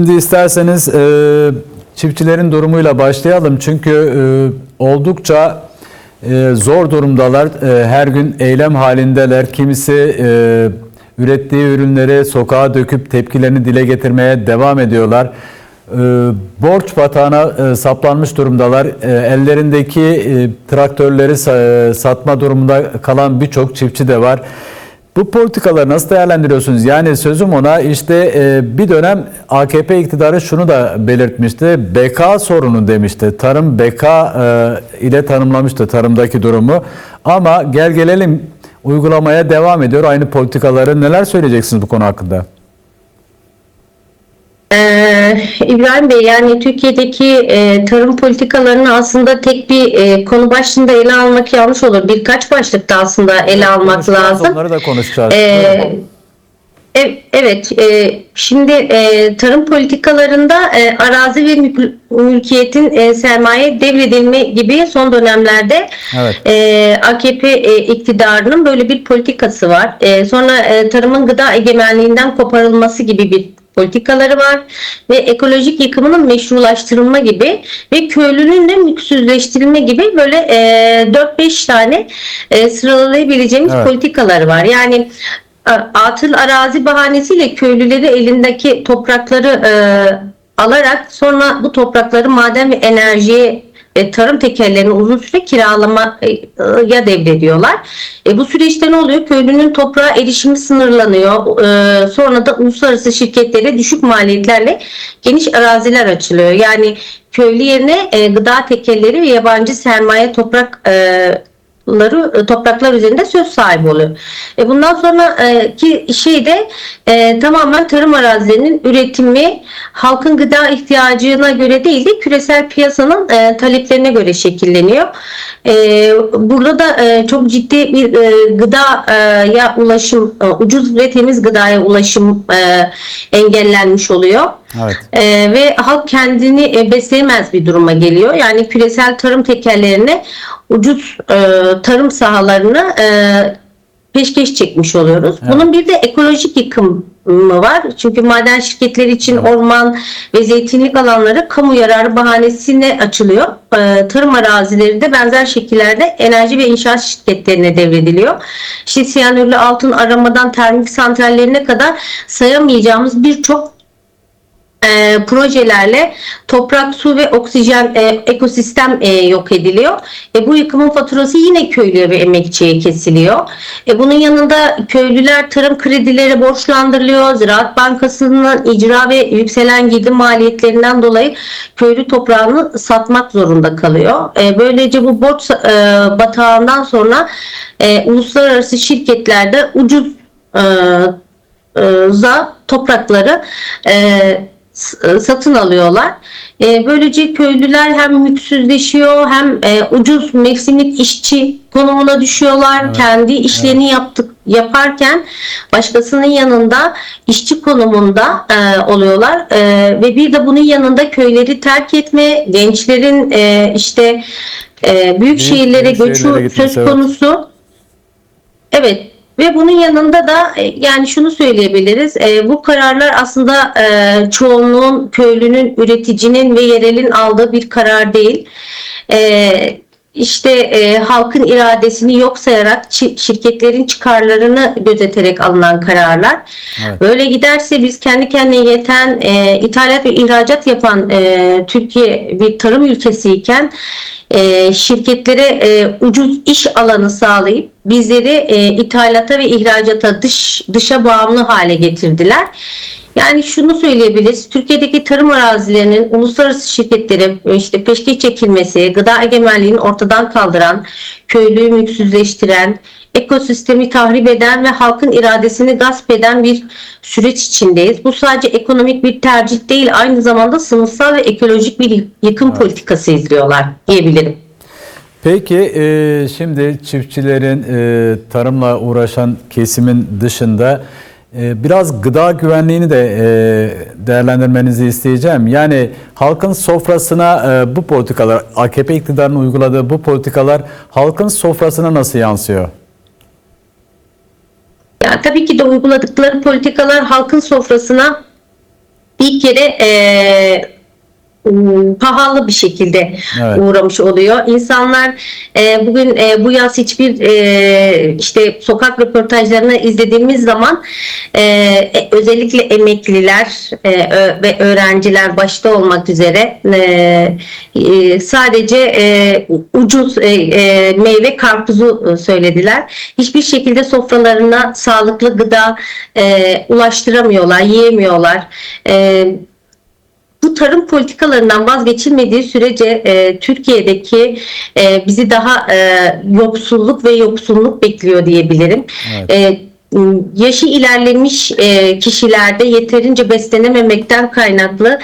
Şimdi isterseniz çiftçilerin durumuyla başlayalım. Çünkü oldukça zor durumdalar. Her gün eylem halindeler. Kimisi ürettiği ürünleri sokağa döküp tepkilerini dile getirmeye devam ediyorlar. Borç batağına saplanmış durumdalar. Ellerindeki traktörleri satma durumunda kalan birçok çiftçi de var. Bu politikaları nasıl değerlendiriyorsunuz? Yani sözüm ona işte bir dönem AKP iktidarı şunu da belirtmişti. Beka sorunu demişti. Tarım beka ile tanımlamıştı tarımdaki durumu. Ama gel gelelim uygulamaya devam ediyor aynı politikaları. Neler söyleyeceksiniz bu konu hakkında? İbrahim Bey, yani Türkiye'deki tarım politikalarını aslında tek bir konu başlığında ele almak yanlış olur. Birkaç başlıkta aslında ele almak lazım. Onları da konuşacağız. Evet, şimdi tarım politikalarında arazi ve mülkiyetin sermaye devredilme gibi son dönemlerde AKP iktidarının böyle bir politikası var. Sonra tarımın gıda egemenliğinden koparılması gibi bir politikaları var ve ekolojik yıkımının meşrulaştırılma gibi ve köylünün de mülksüzleştirilme gibi böyle 4-5 tane sıralayabileceğimiz politikaları var. Yani atıl arazi bahanesiyle köylüleri elindeki toprakları alarak sonra bu toprakları maden ve enerjiye tarım tekellerini uzun süre kiralamaya devrediyorlar. Bu süreçte ne oluyor? Köylünün toprağa erişimi sınırlanıyor. Sonra da uluslararası şirketlere düşük maliyetlerle geniş araziler açılıyor. Yani köylü yerine gıda tekelleri ve yabancı sermaye topraklar üzerinde söz sahibi oluyor. Bundan sonraki şey de tamamen tarım arazilerinin üretimi halkın gıda ihtiyacına göre değil de küresel piyasanın taleplerine göre şekilleniyor. Burada da çok ciddi bir gıdaya ulaşım, ucuz ve temiz gıdaya ulaşım engellenmiş oluyor. Evet. Ve halk kendini besleyemez bir duruma geliyor. Yani küresel tarım tekellerine ucuz tarım sahalarını peşkeş çekmiş oluyoruz. Evet. Bunun bir de ekolojik yıkımı var. Çünkü maden şirketleri için orman ve zeytinlik alanları kamu yararı bahanesiyle açılıyor. Tarım arazileri de benzer şekillerde enerji ve inşaat şirketlerine devrediliyor. İşte siyanürlü altın aramadan termik santrallerine kadar sayamayacağımız birçok projelerle toprak, su ve oksijen ekosistem yok ediliyor. Bu yıkımın faturası yine köylüye ve emekçiye kesiliyor. Bunun yanında köylüler tarım kredileri borçlandırılıyor. Ziraat Bankası'nın icra ve yükselen girdi maliyetlerinden dolayı köylü toprağını satmak zorunda kalıyor. Böylece bu borç batağından sonra uluslararası şirketlerde ucuz toprakları satın alıyorlar. Böylece köylüler hem mülksüzleşiyor hem ucuz mevsimlik işçi konumuna düşüyorlar. Evet. Kendi işlerini yaparken başkasının yanında işçi konumunda oluyorlar. Ve bir de bunun yanında köyleri terk etme, gençlerin büyük şehirlere göçü söz konusu. Evet. Ve bunun yanında da yani şunu söyleyebiliriz. Bu kararlar aslında çoğunluğun, köylünün, üreticinin ve yerelin aldığı bir karar değil. Halkın iradesini yok sayarak şirketlerin çıkarlarını gözeterek alınan kararlar. Evet. Böyle giderse biz kendi kendine yeten ithalat ve ihracat yapan Türkiye bir tarım ülkesiyken şirketlere ucuz iş alanı sağlayıp bizleri ithalata ve ihracata dışa bağımlı hale getirdiler. Yani şunu söyleyebiliriz. Türkiye'deki tarım arazilerinin uluslararası şirketlere peşkeş çekilmesi, gıda egemenliğini ortadan kaldıran, köylüyü mülksüzleştiren, ekosistemi tahrip eden ve halkın iradesini gasp eden bir süreç içindeyiz. Bu sadece ekonomik bir tercih değil, aynı zamanda sınıfsal ve ekolojik bir yıkım politikası izliyorlar diyebilirim. Peki şimdi çiftçilerin tarımla uğraşan kesimin dışında biraz gıda güvenliğini de değerlendirmenizi isteyeceğim. Yani halkın sofrasına bu politikalar, AKP iktidarının uyguladığı bu politikalar halkın sofrasına nasıl yansıyor? Ya tabii ki de uyguladıkları politikalar halkın sofrasına bir kere pahalı bir şekilde Evet. uğramış oluyor. İnsanlar bugün bu yaz hiçbir işte sokak röportajlarını izlediğimiz zaman özellikle emekliler ve öğrenciler başta olmak üzere sadece ucuz meyve karpuzu söylediler. Hiçbir şekilde sofralarına sağlıklı gıda ulaştıramıyorlar, yiyemiyorlar. Bu tarım politikalarından vazgeçilmediği sürece Türkiye'deki bizi daha yoksulluk ve yoksunluk bekliyor diyebilirim. Evet. Yaşı ilerlemiş kişilerde yeterince beslenememekten kaynaklı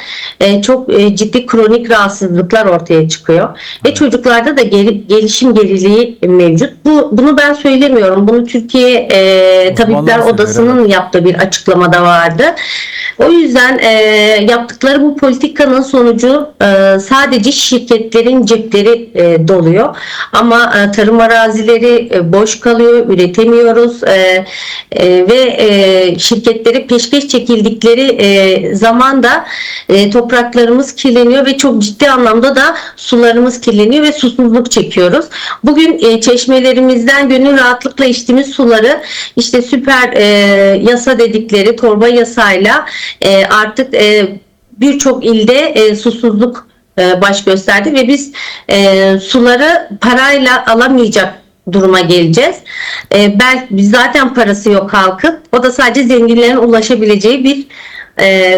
çok ciddi kronik rahatsızlıklar ortaya çıkıyor. Ve çocuklarda da gelişim geriliği mevcut. Bunu ben söylemiyorum. Bunu Türkiye Tabipler Odası'nın yaptığı bir açıklamada vardı. O yüzden yaptıkları bu politikanın sonucu sadece şirketlerin cepleri doluyor. Ama tarım arazileri boş kalıyor, üretemiyoruz ve şirketlere peşkeş çekildikleri zaman da topraklarımız kirleniyor ve çok ciddi anlamda da sularımız kirleniyor ve susuzluk çekiyoruz. Bugün çeşmelerimizden gönül rahatlıkla içtiğimiz suları işte süper yasa dedikleri torba yasayla artık birçok ilde susuzluk baş gösterdi ve biz suları parayla alamayacak duruma geleceğiz. Belki zaten parası yok halkın. O da sadece zenginlerin ulaşabileceği bir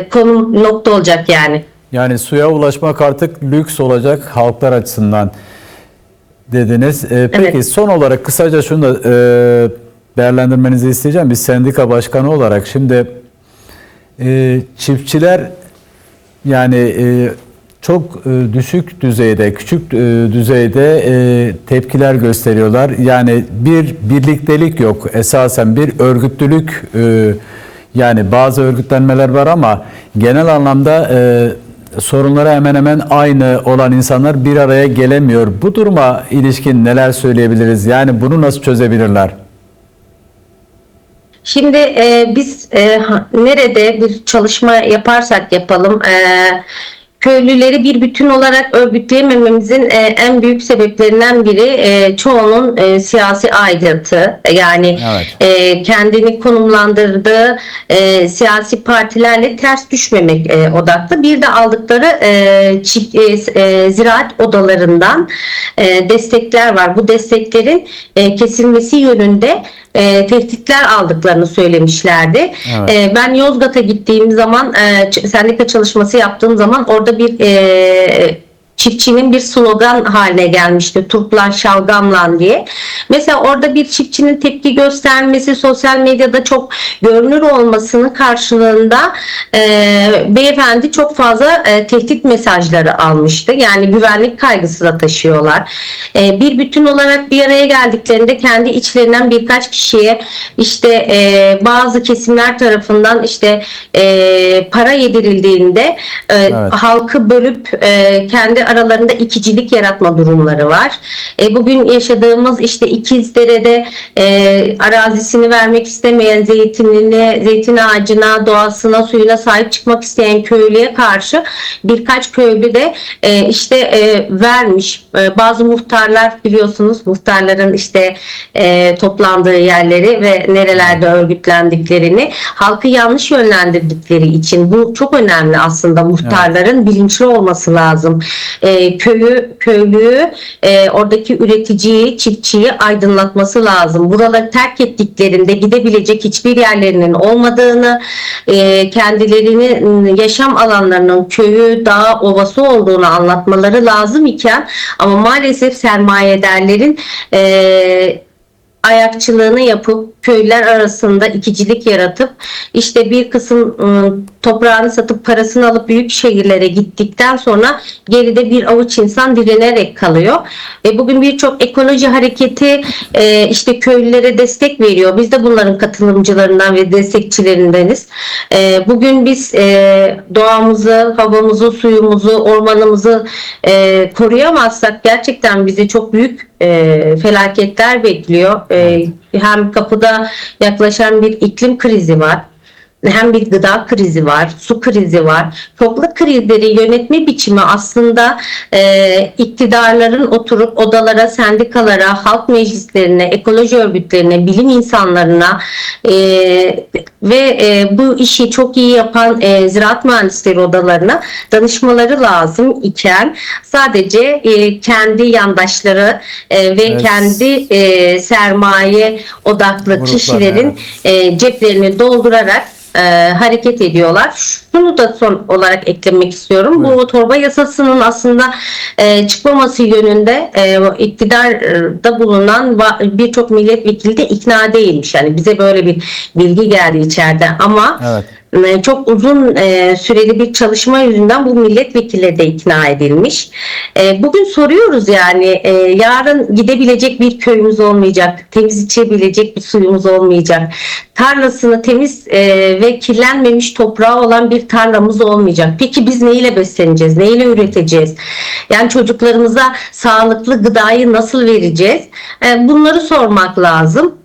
konum nokta olacak yani. Yani suya ulaşmak artık lüks olacak halklar açısından dediniz. Peki Evet. son olarak kısaca şunu da değerlendirmenizi isteyeceğim. Bir sendika başkanı olarak şimdi çiftçiler yani çok düşük düzeyde, küçük düzeyde tepkiler gösteriyorlar. Yani bir birliktelik yok. Esasen bir örgütlülük, yani bazı örgütlenmeler var ama genel anlamda sorunlara hemen hemen aynı olan insanlar bir araya gelemiyor. Bu duruma ilişkin neler söyleyebiliriz? Yani bunu nasıl çözebilirler? Şimdi biz nerede bir çalışma yaparsak yapalım köylüleri bir bütün olarak örgütleyemememizin en büyük sebeplerinden biri çoğunun siyasi aidiyatı. Yani kendini konumlandırdığı siyasi partilerle ters düşmemek odaklı. Bir de aldıkları ziraat odalarından destekler var. Bu desteklerin kesilmesi yönünde tehditler aldıklarını söylemişlerdi. Evet. Ben Yozgat'a gittiğim zaman sendika çalışması yaptığım zaman orada bir çiftçinin bir slogan haline gelmişti. Turplan şalgamlan diye. Mesela orada bir çiftçinin tepki göstermesi, sosyal medyada çok görünür olmasının karşılığında beyefendi çok fazla tehdit mesajları almıştı. Yani güvenlik kaygısı da taşıyorlar. Bir bütün olarak bir araya geldiklerinde kendi içlerinden birkaç kişiye işte bazı kesimler tarafından işte para yedirildiğinde halkı bölüp kendi aralarında ikicilik yaratma durumları var. Bugün yaşadığımız işte İkizdere'de arazisini vermek istemeyen zeytin ağacına, doğasına, suyuna sahip çıkmak isteyen köylüye karşı birkaç köylü de işte vermiş. Bazı muhtarlar biliyorsunuz muhtarların işte toplandığı yerleri ve nerelerde örgütlendiklerini halkı yanlış yönlendirdikleri için bu çok önemli aslında muhtarların bilinçli olması lazım. Köylüyü, oradaki üreticiyi, çiftçiyi aydınlatması lazım. Buraları terk ettiklerinde gidebilecek hiçbir yerlerinin olmadığını, kendilerinin yaşam alanlarının köyü, dağı, ovası olduğunu anlatmaları lazım iken ama maalesef sermayedarların ayakçılığını yapıp köyler arasında ikicilik yaratıp işte bir kısım toprağını satıp parasını alıp büyük şehirlere gittikten sonra geride bir avuç insan direnerek kalıyor. Bugün birçok ekoloji hareketi işte köylülere destek veriyor. Biz de bunların katılımcılarından ve destekçilerindeniz. Bugün biz doğamızı, havamızı, suyumuzu, ormanımızı koruyamazsak gerçekten bizi çok büyük felaketler bekliyor. Hem kapıda yaklaşan bir iklim krizi var. hem bir gıda krizi var, su krizi var. Çoklu krizleri yönetme biçimi aslında iktidarların oturup odalara, sendikalara, halk meclislerine, ekoloji örgütlerine, bilim insanlarına ve bu işi çok iyi yapan ziraat mühendisleri odalarına danışmaları lazım iken sadece kendi yandaşları ve kendi sermaye odaklı Gruplar, kişilerin ceplerini doldurarak hareket ediyorlar. Şunu da son olarak eklemek istiyorum. Buyurun. Bu torba yasasının aslında çıkmaması yönünde iktidarda bulunan birçok milletvekili de ikna değilmiş. Yani bize böyle bir bilgi geldi içeride ama çok uzun süreli bir çalışma yüzünden bu milletvekilleri de ikna edilmiş. Bugün soruyoruz yani yarın gidebilecek bir köyümüz olmayacak, temiz içebilecek bir suyumuz olmayacak, tarlasını temiz ve kirlenmemiş toprağı olan bir tarlamız olmayacak. Peki biz neyle besleneceğiz, neyle üreteceğiz? Yani çocuklarımıza sağlıklı gıdayı nasıl vereceğiz? Bunları sormak lazım.